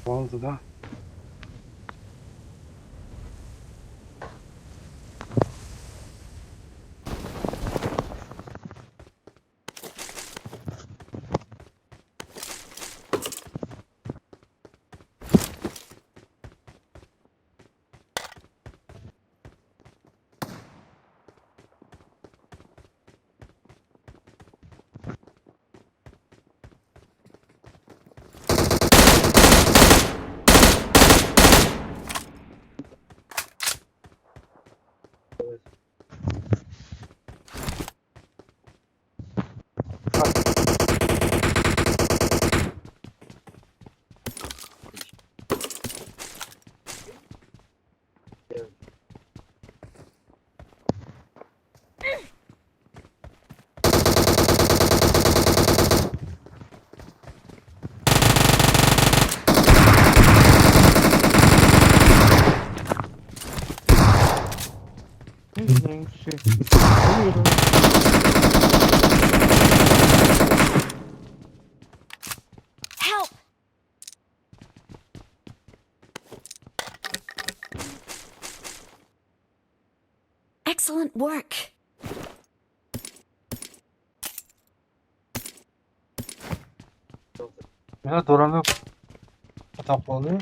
Oldu da. Help! Excellent work. Ya duramıyor. Ataklı oluyor.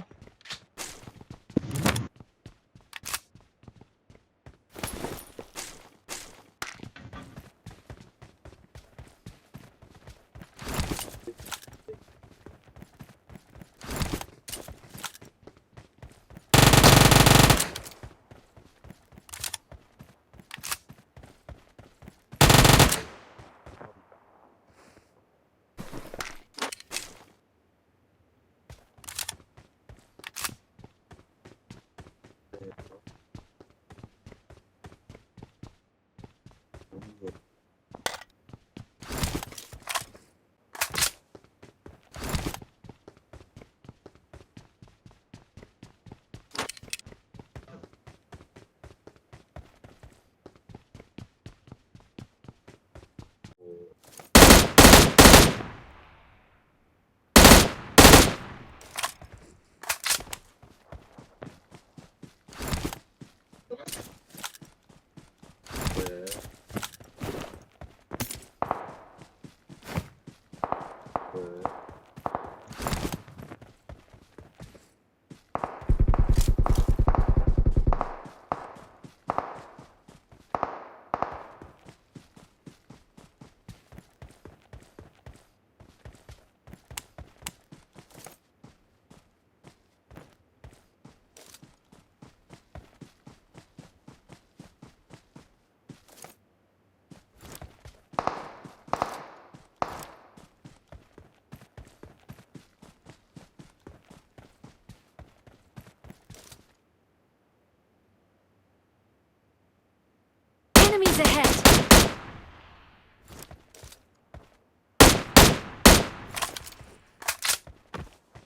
Enemies ahead!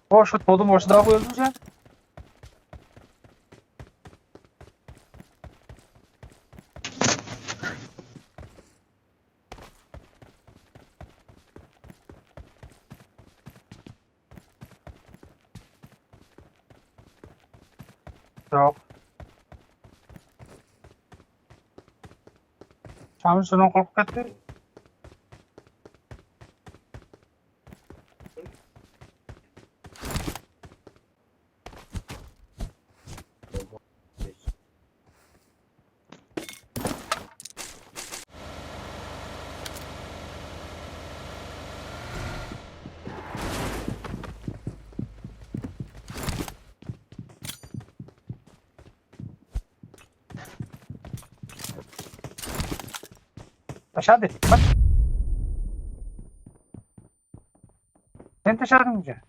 Poxa, todo mundo dá coisa já. Yok. Çamur şunu korkup gitti. Aşağı değil. Bak. Sen dışarı mı gideceksin?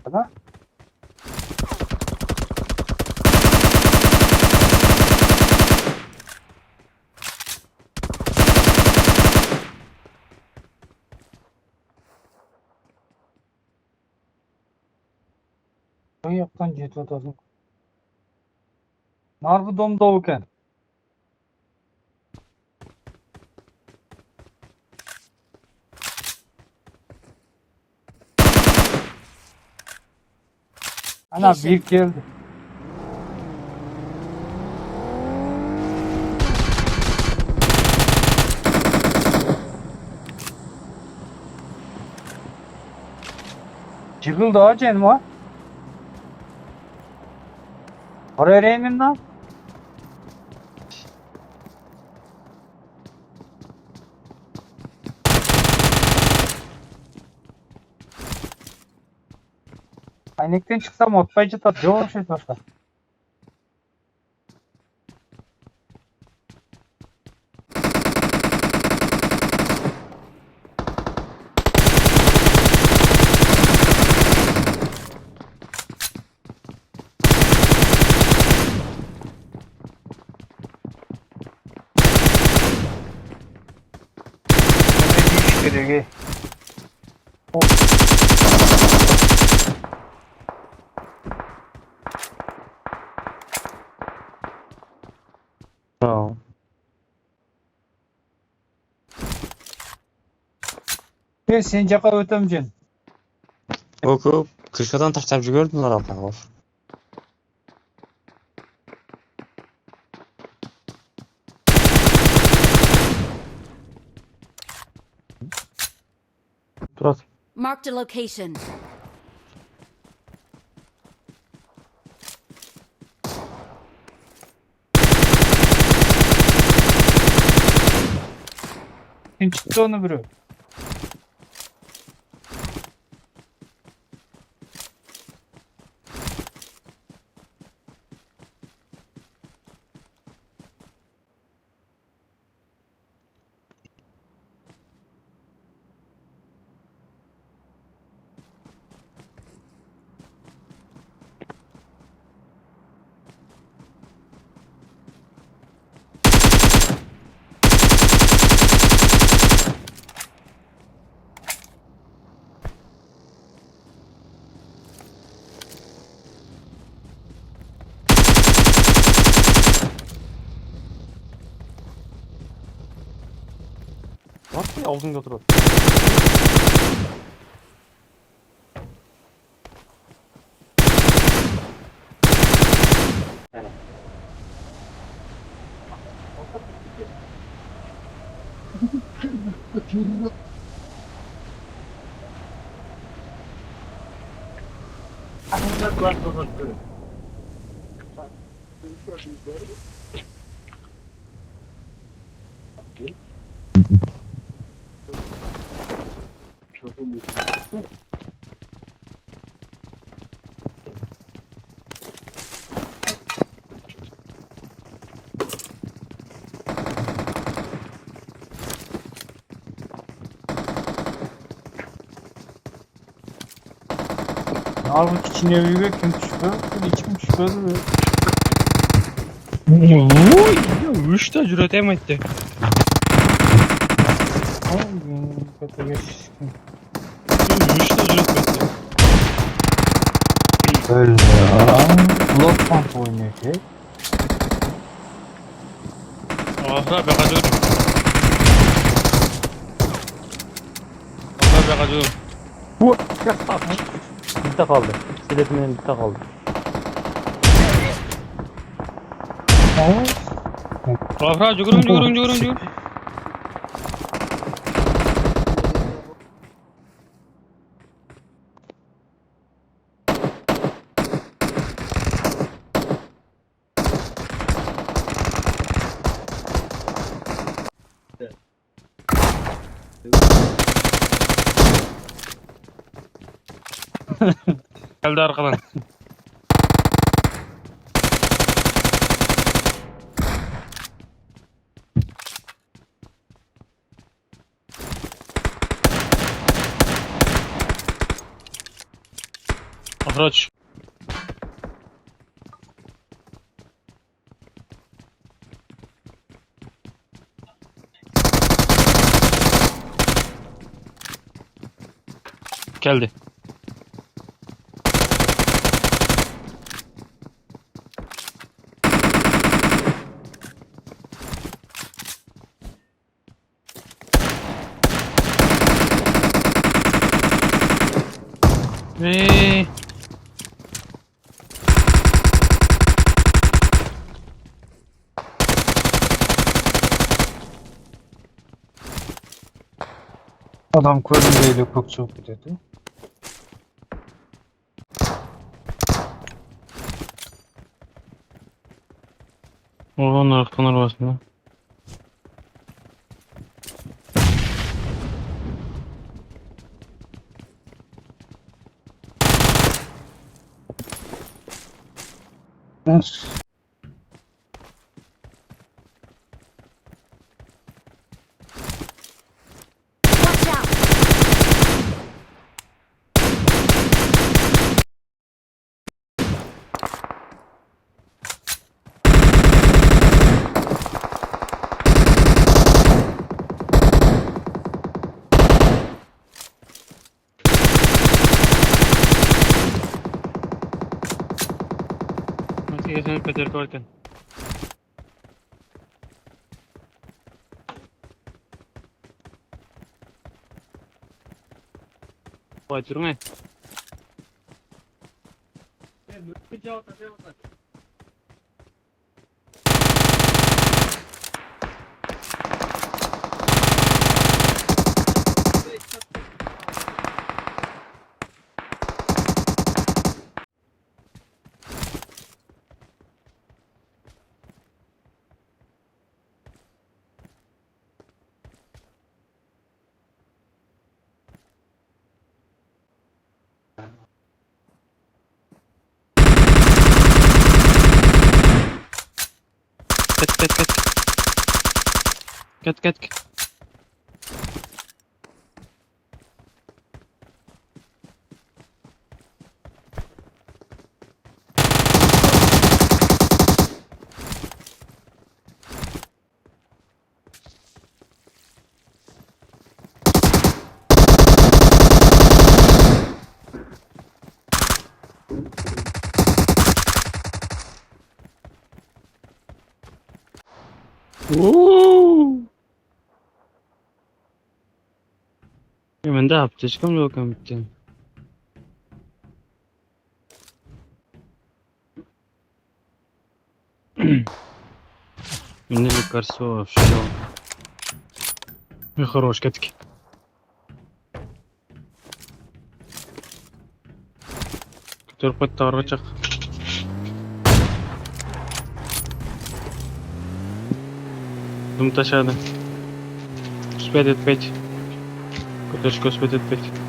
Hadi. Yok lan git odasın. Narbu dom doğuken. Ana bir geldi. Çıkıldı ha canım ha. Oraya reynim lan. Kaynaktan çıksam otbaycı da diyor şey başka. Geliyor. Tamam. Ben seni caka ötemeyeceğim. Oku. Kışladan taşlar gördün mü arada var? Durat. Marked a location. Kim çıktı onu biri? Nasıl ya aldın götür. Narbu içine yürüyor kim çıkıyor? Kim içim çıkıyor? Oy, 3 ta cüret etti. Ay, kötü geçti. 3 ta cüret etti. Öyle ya. Blood Hunt oynuyor ki. Ahra be kaçıyorum. Ahra be kaçıyorum. Bitti kaldı. Siletinden bitti kaldı. Ahra cugurum. Geldi arkadan. Ahraç. Geldi. Eee. Adam kolundeyle çok çok gidiyordu. Oğlan arkadan arabasında. Of. Watch out! Masih kesan Peter Korten. Wajar nggak? Ket. Menda apteczką loką bitti. Мне лекарство, все. И хорош, кетки. Который под тарочек. Дум ташады. Успеть отпеть. Куточку успеть отпеть.